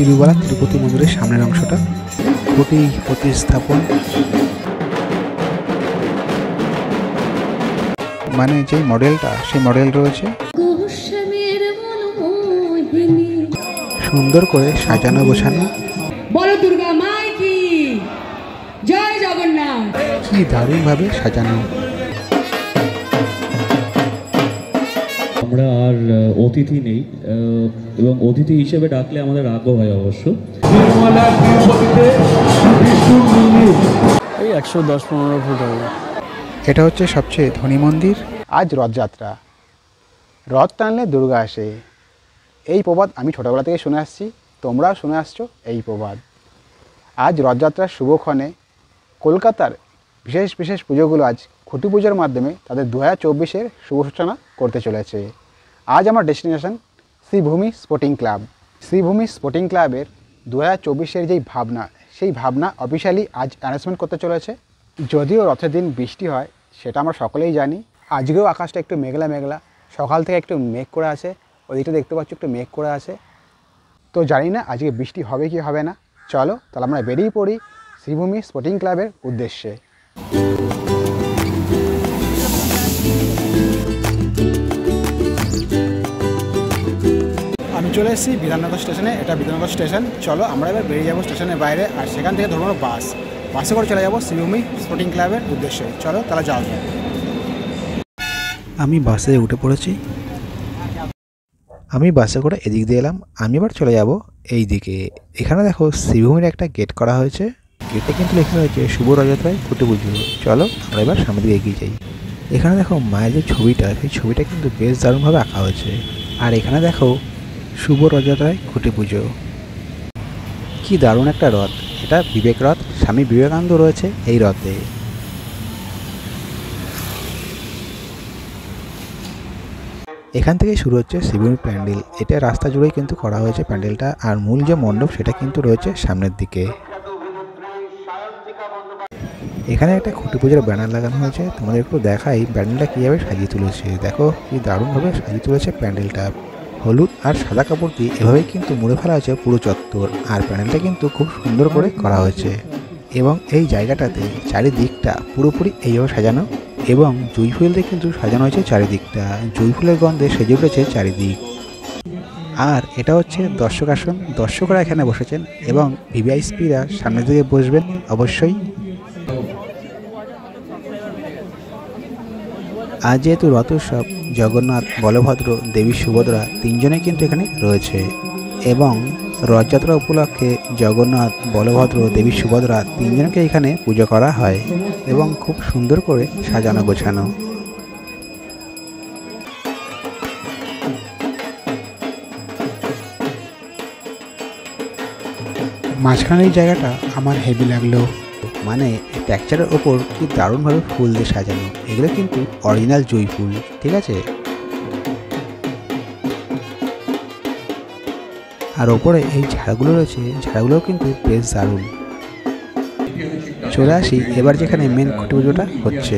তিরুবালা তিরুপতি মন্দিরের সামনের অংশটা। খুঁটি প্রতিস্থাপন মানে যে মডেলটা, সেই মডেল রয়েছে। সুন্দর করে সাজানো গোছানো। বলো দুর্গা মাই কি জয়, জগন্নাথ। কি দারুণ ভাবে সাজানো। আমরা আর অতিথি নেই, এবং অতিথি হিসেবে ডাকলে আমাদের রাগও হয় অবশ্য। এই 110-15 ফুট হবে। এটা হচ্ছে সবচেয়ে ধনী মন্দির। আজ রথযাত্রা, রথ টানলে দুর্গা আসে, এই প্রবাদ আমি ছোটোবেলা থেকে শুনে আসছি, তোমরাও শুনে আসছো এই প্রবাদ। আজ রথযাত্রার শুভক্ষণে কলকাতার বিশেষ বিশেষ পুজোগুলো আজ খুঁটি পুজোর মাধ্যমে তাদের 2024-এর শুভ সূচনা করতে চলেছে। আজ আমার destination Sreebhumi sporting club. Sreebhumi sporting ক্লাবের 2024-এর যেই ভাবনা, সেই ভাবনা অফিসিয়ালি আজ অ্যানাউন্সমেন্ট করতে চলেছে। যদিও রথের দিন বৃষ্টি হয়, সেটা আমরা সকলেই জানি। আজকেও আকাশটা একটু মেঘলা মেঘলা, সকাল থেকে একটু মেঘ করে আছে, ওইদিকটা দেখতে পাচ্ছ একটু মেঘ করে আছে। তো জানি না আজকে বৃষ্টি হবে কি হবে না। চলো তাহলে আমরা বেরিয়ে পড়ি শ্রীভূমি স্পোর্টিং ক্লাবের উদ্দেশ্যে। আমি চলে এসেছি বিধাননগর স্টেশনে। এটা বিধাননগর স্টেশন। চলো আমরা এবার বেরিয়ে যাবো স্টেশনের বাইরে, আর সেখান থেকে ধরবো বাসে করে চলে যাবো শ্রীভূমি স্পোর্টিং ক্লাবের উদ্দেশ্যে। চলো তাহলে যাওয়া যাক। আমি বাসে উঠে পড়েছি। আমি বাসে করে এদিক দিয়ে এলাম। আমি এবার চলে যাব এই দিকে। এখানে দেখো শ্রীভূমির একটা গেট করা হয়েছে। গেটে কিন্তু লেখা হয়েছে শুভ রথযাত্রায় খুঁটি পুজো। চলো আমরা এবার সামনের দিকে এগিয়ে যাই। এখানে দেখো মায়ের যে ছবিটা, সেই ছবিটা কিন্তু বেশ দারুণভাবে আঁকা হয়েছে। আর এখানে দেখো শুভ রথযাত্রায় খুঁটি পুজো। কি দারুণ একটা রথ! এটা বিবেক রথ, স্বামী বিবেকানন্দ রয়েছে এই রথে। এখান থেকে শুরু হচ্ছে শ্রীভূমির প্যান্ডেল। এটা রাস্তা জুড়েই কিন্তু করা হয়েছে প্যান্ডেলটা, আর মূল যে মণ্ডপ সেটা কিন্তু রয়েছে সামনের দিকে। এখানে একটা খুঁটি পুজোর ব্যানার লাগানো হয়েছে, তোমাদের একটু দেখাই প্যান্ডেলটা কীভাবে সাজিয়ে তুলেছে। দেখো কি দারুণভাবে সাজিয়ে তুলেছে প্যান্ডেলটা। হলুদ আর সাদা কাপড় দিয়ে এভাবেই কিন্তু মুড়ে ফেলা হয়েছে পুরো চত্বর, আর প্যান্ডেলটা কিন্তু খুব সুন্দর করে করা হয়েছে। এবং এই জায়গাটাতে চারিদিকটা পুরোপুরি এইভাবে সাজানো, এবং জুঁই ফুল দিয়ে কিন্তু সাজানো হয়েছে চারিদিকটা। জুঁই ফুলের গন্ধে সেজে উঠেছে চারিদিক। আর এটা হচ্ছে দর্শক আসন, দর্শকরা এখানে বসেছেন এবং ভিভিআইপিরা সামনের দিকে বসবেন অবশ্যই। আজ যেহেতু রথ উৎসব, জগন্নাথ, বলভদ্র, দেবী সুভদ্রা তিনজনে কিন্তু এখানে রয়েছে, এবং রথযাত্রা উপলক্ষে জগন্নাথ, বলভদ্র, দেবী সুভদ্রা তিনজনকে এখানে পুজো করা হয়, এবং খুব সুন্দর করে সাজানো গোছানো। মাঝখানের জায়গাটা আমার হেভি লাগলো, মানে টেক্সচারের ওপর কি দারুণভাবে ফুল দিয়ে সাজানো। এগুলো কিন্তু অরিজিনাল জুঁই ফুল, ঠিক আছে। আর ওপরে এই ঝাড়গুলো রয়েছে, ঝাড়গুলোও কিন্তু বেশ দারুণ। চলে আসি এবার যেখানে মেন খুঁটি পুজোটা হচ্ছে।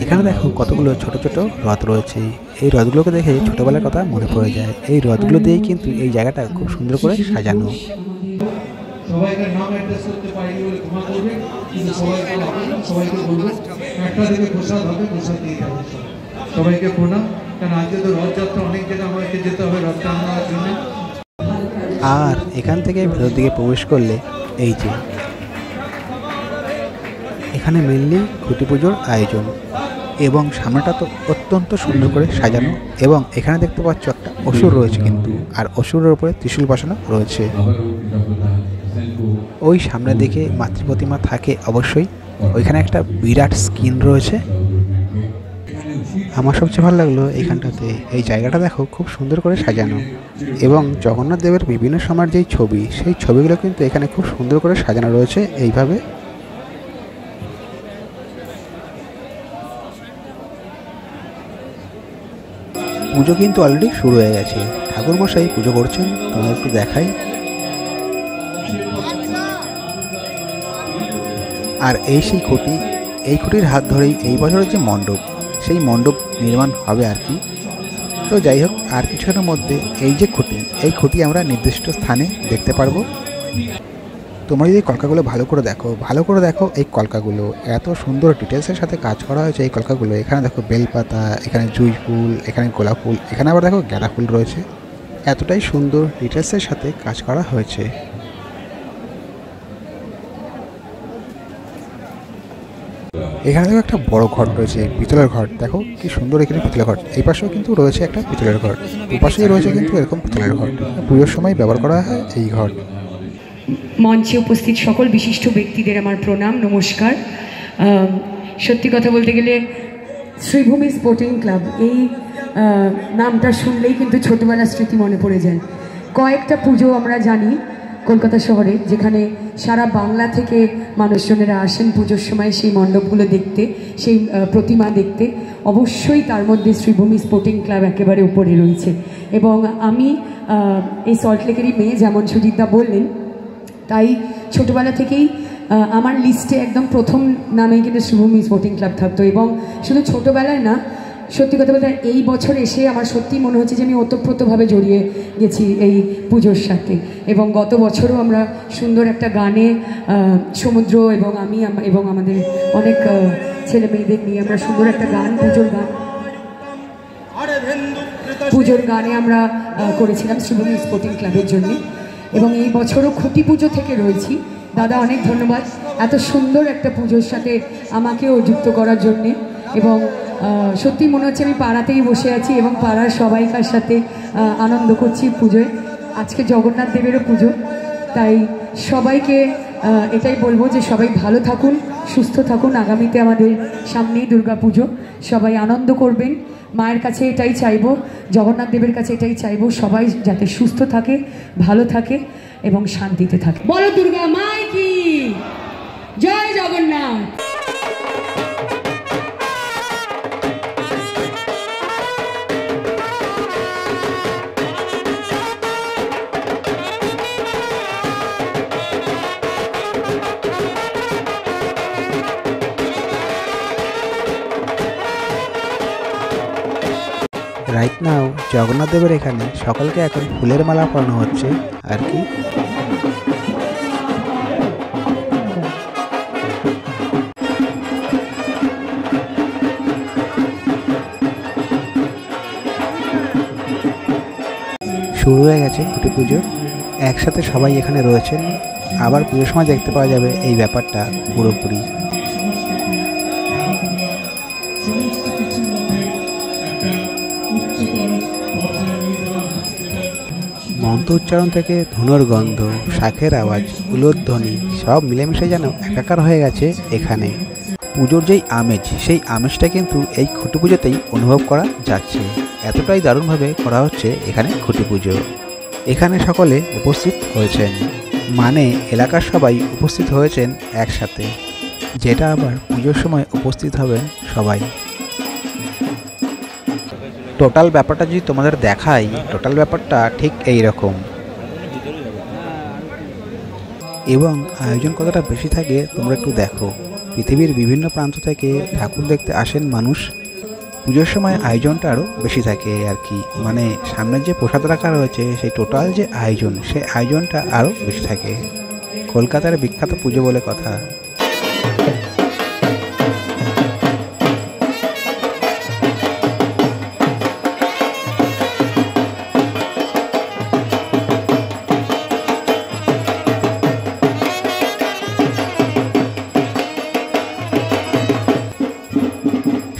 এখানে দেখো কতগুলো ছোট ছোট রথ রয়েছে। এই রথগুলোকে দেখে ছোটবেলার কথা মনে পড়ে যায়। এই রথগুলো দিয়েই কিন্তু এই জায়গাটা খুব সুন্দর করে সাজানো। সবাইকে নাম অ্যাড্রেস করতে পারি বলে ক্ষমা করবে, কিন্তু সবাইকে বলবো একটা দিকে প্রসাদ হবে, প্রসাদ দিয়ে যাবে। সবাইকে প্রণাম, কারণ আজকে তো রথযাত্রা, অনেক জায়গায় আমাদেরকে যেতে হবে রথ টানানোর জন্য। আর এখান থেকে ভেতর দিকে প্রবেশ করলে এই যে এখানে মেনলি খুঁটি পুজোর আয়োজন, এবং সামনেটা তো অত্যন্ত সুন্দর করে সাজানো। এবং এখানে দেখতে পাচ্ছ একটা অসুর রয়েছে কিন্তু, আর অসুরের উপরে ত্রিশূল বসানো রয়েছে। ওই সামনের দিকে মাতৃ প্রতিমা থাকে অবশ্যই, ওইখানে একটা বিরাট স্ক্রিন রয়েছে। আমার সবচেয়ে ভালো লাগলো এইখানটাতে এই জায়গাটা দেখো খুব সুন্দর করে সাজানো, এবং জগন্নাথ দেবের বিভিন্ন সময়ের যেই ছবি, সেই ছবিগুলো কিন্তু এখানে খুব সুন্দর করে সাজানো রয়েছে এইভাবে। পুজো কিন্তু অলরেডি শুরু হয়ে গেছে, ঠাকুর মশাই পুজো করছেন, তোমাদের একটু দেখাই। আর এই সেই খুঁটি, এই খুঁটির হাত ধরেই এই বছরের যে মণ্ডপ, সেই মণ্ডপ নির্মাণ হবে আর কি। তো যাই হোক, আর কিছুক্ষণের মধ্যে এই যে খুঁটি, এই খুঁটি আমরা নির্দিষ্ট স্থানে দেখতে পারবো। তোমরা যদি কলকাগুলো ভালো করে দেখো এই কলকাগুলো এত সুন্দর ডিটেলসের সাথে কাজ করা হয়েছে। এই কলকাগুলো এখানে দেখো বেলপাতা, এখানে জুঁই ফুল, এখানে গোলাপ ফুল, এখানে আবার দেখো গাঁদা ফুল রয়েছে। এতটাই সুন্দর ডিটেলসের সাথে কাজ করা হয়েছে। এখানে দেখো একটা বড় ঘর রয়েছে, পিতলের ঘর। দেখো কি সুন্দর এখানে পিতলের ঘর। এই পাশেও কিন্তু রয়েছে একটা পিতলের ঘর, দুপাশেই রয়েছে কিন্তু এরকম পিতলের ঘর। পুজোর সময় ব্যবহার করা হয় এই ঘর। মঞ্চে উপস্থিত সকল বিশিষ্ট ব্যক্তিদের আমার প্রণাম, নমস্কার। সত্যি কথা বলতে গেলে শ্রীভূমি স্পোর্টিং ক্লাব, এই নামটা শুনলেই কিন্তু ছোটোবেলার স্মৃতি মনে পড়ে যায়। কয়েকটা পুজো আমরা জানি কলকাতা শহরে, যেখানে সারা বাংলা থেকে মানুষজনেরা আসেন পুজোর সময় সেই মণ্ডপগুলো দেখতে, সেই প্রতিমা দেখতে। অবশ্যই তার মধ্যে শ্রীভূমি স্পোর্টিং ক্লাব একেবারে উপরে রয়েছে। এবং আমি এই সল্টলেকেরই মেয়ে, যেমন সুজিতদা বললেন, তাই ছোটোবেলা থেকেই আমার লিস্টে একদম প্রথম নামেই কিন্তু শ্রীভূমি স্পোর্টিং ক্লাব থাকতো। এবং শুধু ছোটোবেলায় না, সত্যি কথা বলতে এই বছর এসে আমার সত্যি মনে হচ্ছে যে আমি ওতপ্রোতভাবে জড়িয়ে গেছি এই পুজোর সাথে। এবং গত বছরও আমরা সুন্দর একটা গানে সমুদ্র এবং আমি এবং আমাদের অনেক ছেলে মেয়েদের নিয়ে আমরা সুন্দর একটা গান, পুজোর গানে আমরা করেছিলাম শ্রীভূমি স্পোর্টিং ক্লাবের জন্য। এবং এই বছরও খুঁটি পুজো থেকে রয়েছি। দাদা অনেক ধন্যবাদ এত সুন্দর একটা পুজোর সাথে আমাকেও যুক্ত করার জন্যে। এবং সত্যি মনে হচ্ছে আমি পাড়াতেই বসে আছি এবং পাড়ার সবাইকার সাথে আনন্দ করছি পুজোয়। আজকে জগন্নাথ দেবেরও পুজো, তাই সবাইকে এটাই বলবো যে সবাই ভালো থাকুন, সুস্থ থাকুন। আগামীতে আমাদের সামনেই দুর্গা পুজো, সবাই আনন্দ করবেন। মায়ের কাছে এটাই চাইবো, জগন্নাথ দেবের কাছে এটাই চাইবো, সবাই যাতে সুস্থ থাকে, ভালো থাকে এবং শান্তিতে থাকে। বলো দুর্গা মাই কি জয়, জগন্নাথ। রাইট নাও জগন্নাথ দেবের এখানে সকলকে এখন ফুলের মালা পরানো হচ্ছে আর কি। শুরু হয়ে গেছে খুঁটি পুজো, একসাথে সবাই এখানে রয়েছেন। আবার পুজোর সময় দেখতে পাওয়া যাবে এই ব্যাপারটা পুরোপুরি। মন্ত্র উচ্চারণ থেকে ধুনোর গন্ধ, শাঁখের আওয়াজ, উলুধ্বনি সব মিলেমিশে যেন একাকার হয়ে গেছে এখানে। পুজোর যেই আমেজ, সেই আমেজটা কিন্তু এই খুঁটি পুজোতেই অনুভব করা যাচ্ছে। এতটাই দারুণভাবে করা হচ্ছে এখানে খুঁটি পুজো। এখানে সকলে উপস্থিত হয়েছেন, মানে এলাকার সবাই উপস্থিত হয়েছেন একসাথে, যেটা আবার পুজোর সময় উপস্থিত হবেন সবাই। টোটাল ব্যাপারটা যদি তোমাদের দেখাই, টোটাল ব্যাপারটা ঠিক এই রকম। এবং আয়োজন কতটা বেশি থাকে তোমরা একটু দেখো। পৃথিবীর বিভিন্ন প্রান্ত থেকে ঠাকুর দেখতে আসেন মানুষ। পুজোর সময় আয়োজনটা আরও বেশি থাকে আর কি, মানে সামনের যে প্রসাদ রাখা রয়েছে সেই টোটাল যে আয়োজন, সেই আয়োজনটা আরও বেশি থাকে। কলকাতার বিখ্যাত পুজো বলে কথা।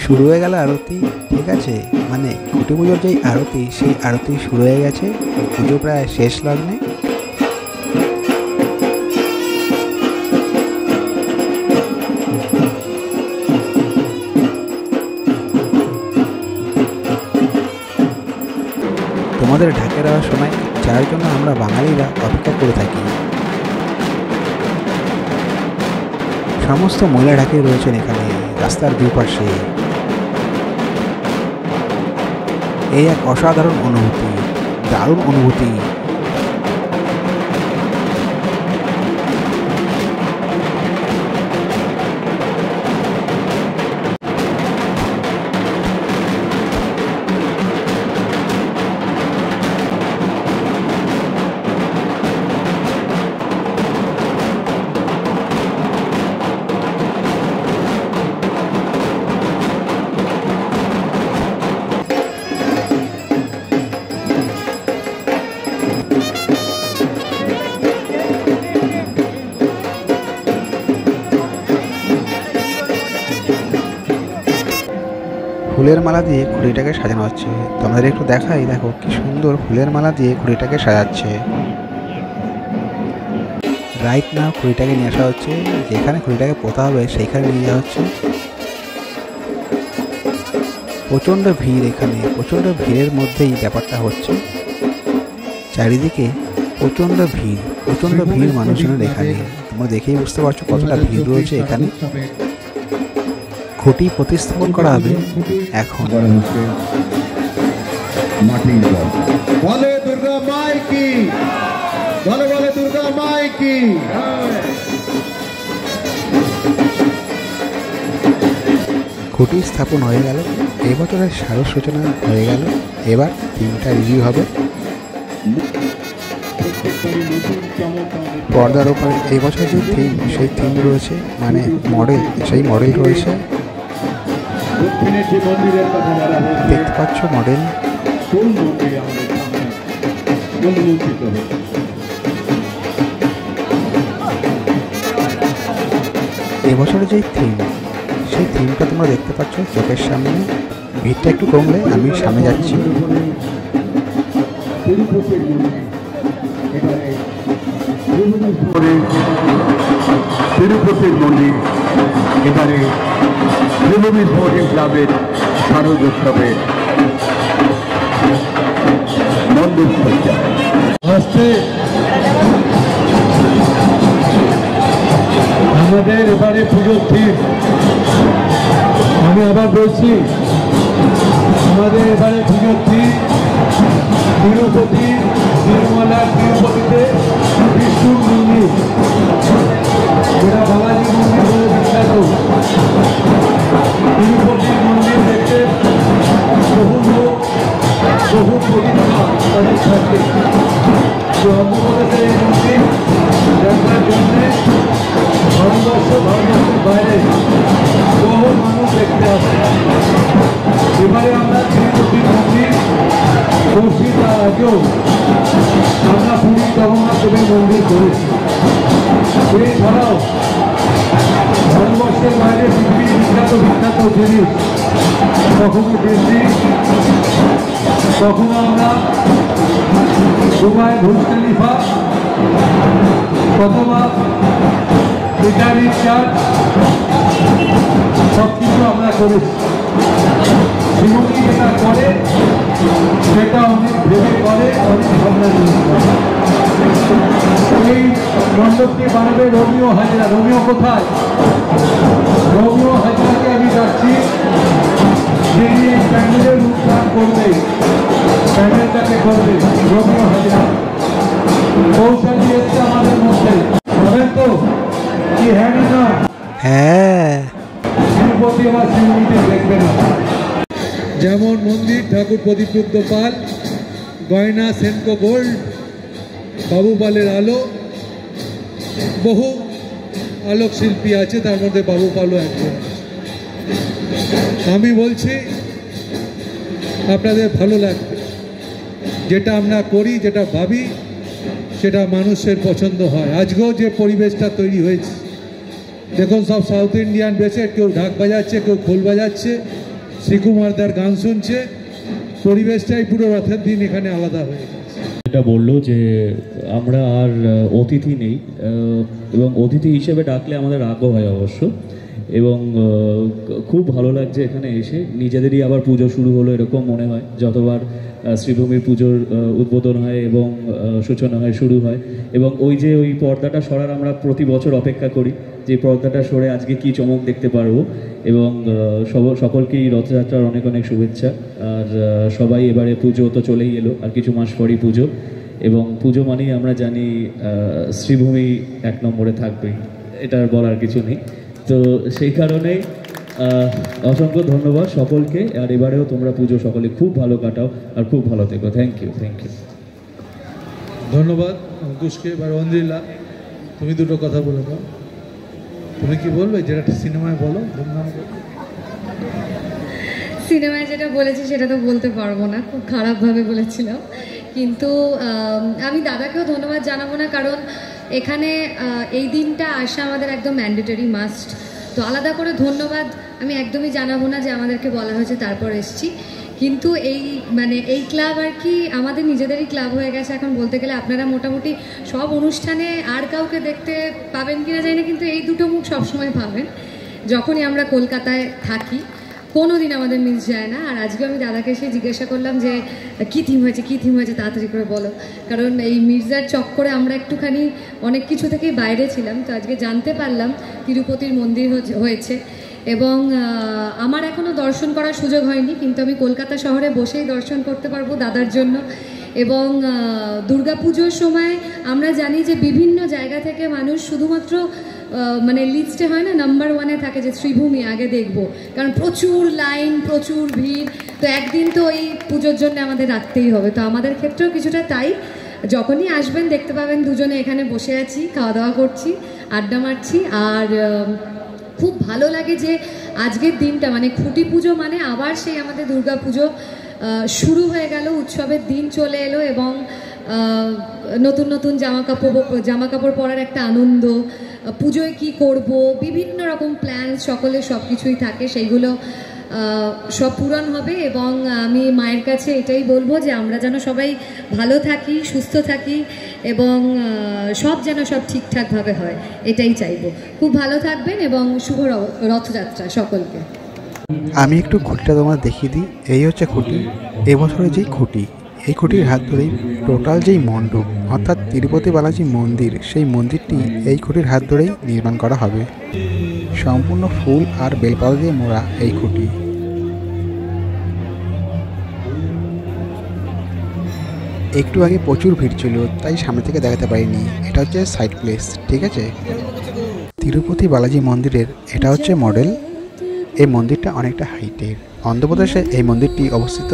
শুরু হয়ে গেল আরতি, ঠিক আছে, মানে খুঁটি পুজোর যেই আরতি, সেই আরতি শুরু হয়ে গেছে। পুজো প্রায় শেষ লগ্নে। তোমাদের ঢাকে দেওয়ার সময় যার জন্য আমরা বাঙালিরা অপেক্ষা করে থাকি। সমস্ত মহিলা ঢাকে রয়েছেন এখানে রাস্তার দুপাশে। এই এক অসাধারণ অনুভূতি, দারুণ অনুভূতি। ফুলের মালা দিয়ে ঘুড়িটাকে সাজানো হচ্ছে। তোমাদের একটু দেখাই, দেখো কি সুন্দর ফুলের মালা দিয়ে ঘুড়িটাকে সাজাচ্ছে। রাইট নাও ঘুড়িটাকে নিয়ে আসা হচ্ছে, যেখানে ঘুড়িটাকে পোতা হবে সেইখানে নিয়ে যাওয়া হচ্ছে। প্রচণ্ড ভিড়, এখানে প্রচণ্ড ভিড়ের মধ্যেই ব্যাপারটা হচ্ছে। চারিদিকে প্রচণ্ড ভিড় মানুষজনের এখানে। তোমরা দেখেই বুঝতে পারছো কতটা ভিড় রয়েছে এখানে। খুঁটি প্রতিস্থাপন করা হবে এখন। বলে দুর্গা মাই কি, বলে বলে দুর্গা মাই কি। খুঁটি স্থাপন হয়ে গেল, এবছরের সারস সূচনা হয়ে গেল। এবার থিমটা রিভিউ হবে। পর্দার ওপরে এবছর যে থিম, সেই থিম রয়েছে, মানে মডেল, সেই মডেল রয়েছে। দেখতে পাচ্ছ মডেল। এবছরের যে থিম, সেই থিমটা তোমরা দেখতে পাচ্ছ চোখের সামনে। ভিড়টা একটু কমলে আমি সামনে যাচ্ছি। তিরুপতির মন্দির এবারে শ্রীভূমি স্পোর্টিং ক্লাবের শারদোৎসবে মন্দির আসছে। আমাদের এবারে পুজোর থিম, আমি আবার বলছি, আমাদের এবারে পুজোর থিম তিরুপতি, তিরুমালা তিরুপতিতে বিষ্ণুর মন্দির, যেটা বালাজি মন্দির বলে বিখ্যাত। তিরুপতির মন্দির দেখতে বহু লোক, বহু প্রতিমা তাদের থাকে। তো অন্ধ্রপ্রদেশের এই মন্দির দেখার জন্যে ভারতবর্ষের বাইরে বহু মানুষ দেখতে আসে। এবারে আমরা তিরুপতির মন্দির করছি, তার আগেও আমরা পুরী জগন্নাথ দেবের মন্দির করেছি। এছাড়াও ভারতবর্ষের বাইরে পৃথিবীর বিখ্যাত জিনিস, কখনো দিল্লি, কখনো আমরা দুবাই বুর্জ খলিফা, অথবা ইটালি চার্চ, সব কিছু আমরা করেছি। জীবনী যেটা করে সেটা অনেক ভেবে করে, অনেক ভাবনা নিয়ে করে। এই মণ্ডপটি বানাবে রোমিও হাজরা। রোমিও কোথায়? রোমিও হাজরাকে আমি যাচ্ছি, যিনি এই প্যান্ডেলের উদ্ধার করবে, প্যান্ডেলটাকে করবে রোমিও হাজরা। কৌশলী এসছে আমাদের মধ্যে, হবেন তো? কি হ্যাঁ না? হ্যাঁ। তিরুপতি আমার শ্রীভূমিতে দেখবে না। যেমন মন্দির ঠাকুর প্রদীপগুপ্ত পাল, গয়না সেনকো গোল্ড, বাবু পালের আলো, বহু আলোক শিল্পী আছে, তার মধ্যে বাবু পালও একজন। আমি বলছি আপনাদের ভালো লাগবে। যেটা আমরা করি, যেটা ভাবি, সেটা মানুষের পছন্দ হয়। আজকেও যে পরিবেশটা তৈরি হয়েছে, দেখুন সব সাউথ ইন্ডিয়ান বেসে, কেউ ঢাক বাজাচ্ছে, কেউ খোল বাজাচ্ছে, শ্রীকুমারদার গান শুনছে। পরিবেশটাই পুরো রথের দিন এখানে আলাদা হয়ে গেছে। এটা বললো যে আমরা আর অতিথি নেই, এবং অতিথি হিসেবে ডাকলে আমাদের রাগও হয় অবশ্য। এবং খুব ভালো লাগছে এখানে এসে। নিজেদেরই আবার পুজো শুরু হলো এরকম মনে হয়, যতবার শ্রীভূমির পুজোর উদ্বোধন হয় এবং সূচনা হয়, শুরু হয়। এবং ওই পর্দাটা সরার আমরা প্রতি বছর অপেক্ষা করি, যে পর্দাটা সরে আজকে কি চমক দেখতে পারবো। এবং সকলকেই রথযাত্রার অনেক অনেক শুভেচ্ছা। আর সবাই এবারে পুজো তো চলেই এলো, আর কিছু মাস পরই পুজো। এবং পুজো মানেই আমরা জানি শ্রীভূমি এক নম্বরে থাকবেই, এটার বলার কিছু নেই। তো সেই কারণেই অসংখ্য ধন্যবাদ সকলকে। আর এবারেও তোমরা পুজো সকলে খুব ভালো কাটাও আর খুব ভালো থেকো। Thank you. ধন্যবাদ অঙ্কুশকে। এবার অঞ্জিলা, তুমি দুটো কথা বলে দাও। তুমি কি বলবে, যেটা সিনেমায় বলো, ধুমধাম করে? সিনেমায় যেটা বলেছি সেটা তো বলতে পারবো না, খুব খারাপভাবে বলেছিলাম। কিন্তু আমি দাদাকেও ধন্যবাদ জানাবো না, কারণ এখানে এই দিনটা আসা আমাদের একদম ম্যান্ডেটরি, মাস্ট। তো আলাদা করে ধন্যবাদ আমি একদমই জানাবো না যে আমাদেরকে বলা হয়েছে তারপর এসছি, কিন্তু এই ক্লাব আর কি আমাদের নিজেদেরই ক্লাব হয়ে গেছে এখন বলতে গেলে। আপনারা মোটামুটি সব অনুষ্ঠানে আর কাউকে দেখতে পাবেন কিনা জানি না, কিন্তু এই দুটো মুখ সবসময় পাবেন যখনই আমরা কলকাতায় থাকি, কোনো দিন আমাদের মিস যায় না। আর আজকে আমি দাদাকে এসে জিজ্ঞাসা করলাম যে কী থিম হয়েছে তাড়াতাড়ি করে বলো, কারণ এই মির্জার চক্করে আমরা একটুখানি অনেক কিছু থেকেই বাইরে ছিলাম। তো আজকে জানতে পারলাম তিরুপতির মন্দির হয়েছে, এবং আমার এখনও দর্শন করার সুযোগ হয়নি, কিন্তু আমি কলকাতা শহরে বসেই দর্শন করতে পারবো দাদার জন্য। এবং দুর্গাপুজোর সময় আমরা জানি যে বিভিন্ন জায়গা থেকে মানুষ শুধুমাত্র লিস্টে হয় না নাম্বার 1-এ থাকে যে শ্রীভূমি আগে দেখব, কারণ প্রচুর লাইন, প্রচুর ভিড়। তো একদিন তো ওই পুজোর জন্য আমাদের রাখতেই হবে। তো আমাদের ক্ষেত্রেও কিছুটা তাই, যখনই আসবেন দেখতে পাবেন দুজনে এখানে বসে আছি, খাওয়া দাওয়া করছি, আড্ডা মারছি। আর খুব ভালো লাগে যে আজকের দিনটা খুঁটি পুজো আবার সেই আমাদের দুর্গা পুজো শুরু হয়ে গেল, উৎসবের দিন চলে এলো, এবং নতুন নতুন জামা কাপড় পরার একটা আনন্দ, পুজোয় কি করব, বিভিন্ন রকম প্ল্যান, সকলের সব কিছুই থাকে, সেইগুলো সব পূরণ হবে। এবং আমি মায়ের কাছে এটাই বলবো যে আমরা যেন সবাই ভালো থাকি, সুস্থ থাকি, এবং সব যেন সব ঠিকঠাকভাবে হয়, এটাই চাইবো। খুব ভালো থাকবেন এবং শুভ রথযাত্রা সকলকে। আমি একটু খুঁটিটা তোমার দেখিয়ে দিই। এই হচ্ছে খুঁটি, এবছরের যেই খুঁটি, এই খুঁটির হাত ধরেই টোটাল যেই মণ্ডপ অর্থাৎ তিরুপতি বালাজি মন্দির, সেই মন্দিরটি এই খুঁটির হাত ধরেই নির্মাণ করা হবে। সম্পূর্ণ ফুল আর বেলপাতা দিয়ে মোড়া এই খুঁটি। একটু আগে প্রচুর ভিড় ছিল, তাই সামনে থেকে দেখাতে পারিনি। এটা হচ্ছে সাইড প্লেস, ঠিক আছে। তিরুপতি বালাজি মন্দিরের এটা হচ্ছে মডেল। এই মন্দিরটা অনেকটা হাইটের, অন্ধ্রপ্রদেশে এই মন্দিরটি অবস্থিত।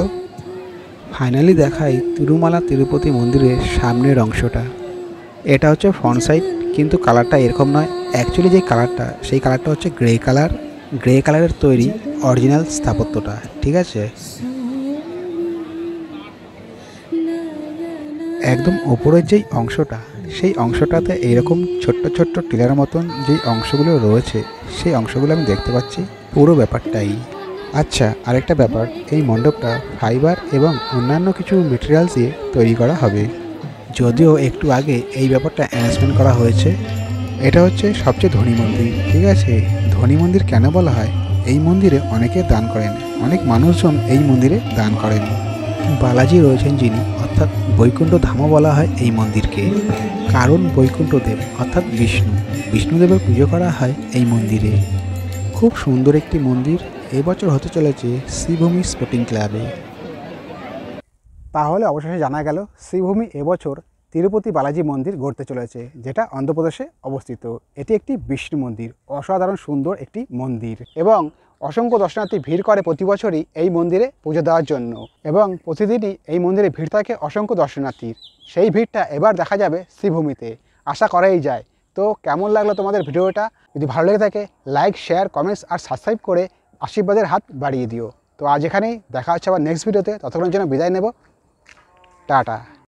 ফাইনালি দেখাই তিরুমালা তিরুপতি মন্দিরের সামনের অংশটা। এটা হচ্ছে ফ্রন্ট সাইড, কিন্তু কালারটা এরকম নয়। অ্যাকচুয়ালি যে কালারটা, সেই কালারটা হচ্ছে গ্রে কালার। গ্রে কালারের তৈরি অরিজিনাল স্থাপত্যটা, ঠিক আছে। একদম ওপরের যেই অংশটা, সেই অংশটাতে এইরকম ছোট্ট ছোট্ট টিলার মতন যেই অংশগুলো রয়েছে, সেই অংশগুলো আমি দেখতে পাচ্ছি। পুরো ব্যাপারটাই। আচ্ছা, আরেকটা ব্যাপার, এই মণ্ডপটা ফাইবার এবং অন্যান্য কিছু মেটেরিয়ালস দিয়ে তৈরি করা হবে। যদিও একটু আগে এই ব্যাপারটা অ্যানাউন্সমেন্ট করা হয়েছে। এটা হচ্ছে সবচেয়ে ধনী মন্দির, ঠিক আছে। ধনী মন্দির কেন বলা হয়? এই মন্দিরে অনেকে দান করেন, অনেক মানুষজন এই মন্দিরে দান করেন। বালাজি রয়েছেন যিনি, অর্থাৎ বৈকুণ্ঠ ধামও বলা হয় এই মন্দিরকে, কারণ বৈকুণ্ঠদেব অর্থাৎ বিষ্ণুদেবের পুজো করা হয় এই মন্দিরে। খুব সুন্দর একটি মন্দির এবছর হতে চলেছে শ্রীভূমি স্পোর্টিং ক্লাবে। তাহলে অবশেষে জানা গেল শ্রীভূমি এবছর তিরুপতি বালাজি মন্দির গড়তে চলেছে, যেটা অন্ধ্রপ্রদেশে অবস্থিত। এটি একটি বিষ্ণু মন্দির, অসাধারণ সুন্দর একটি মন্দির, এবং অসংখ্য দর্শনার্থী ভিড় করে প্রতি বছরই এই মন্দিরে পুজো দেওয়ার জন্য, এবং প্রতিদিনই এই মন্দিরে ভিড় থাকে অসংখ্য দর্শনার্থীর। সেই ভিড়টা এবার দেখা যাবে শ্রীভূমিতে, আশা করাই যায়। তো কেমন লাগলো তোমাদের ভিডিওটা? যদি ভালো লেগে থাকে লাইক, শেয়ার, কমেন্টস আর সাবস্ক্রাইব করে আশীর্বাদের হাত বাড়িয়ে দিও। তো আজ এখানেই, দেখা হচ্ছে আবার নেক্সট ভিডিওতে। ততক্ষণের জন্য বিদায় নেব, টাটা।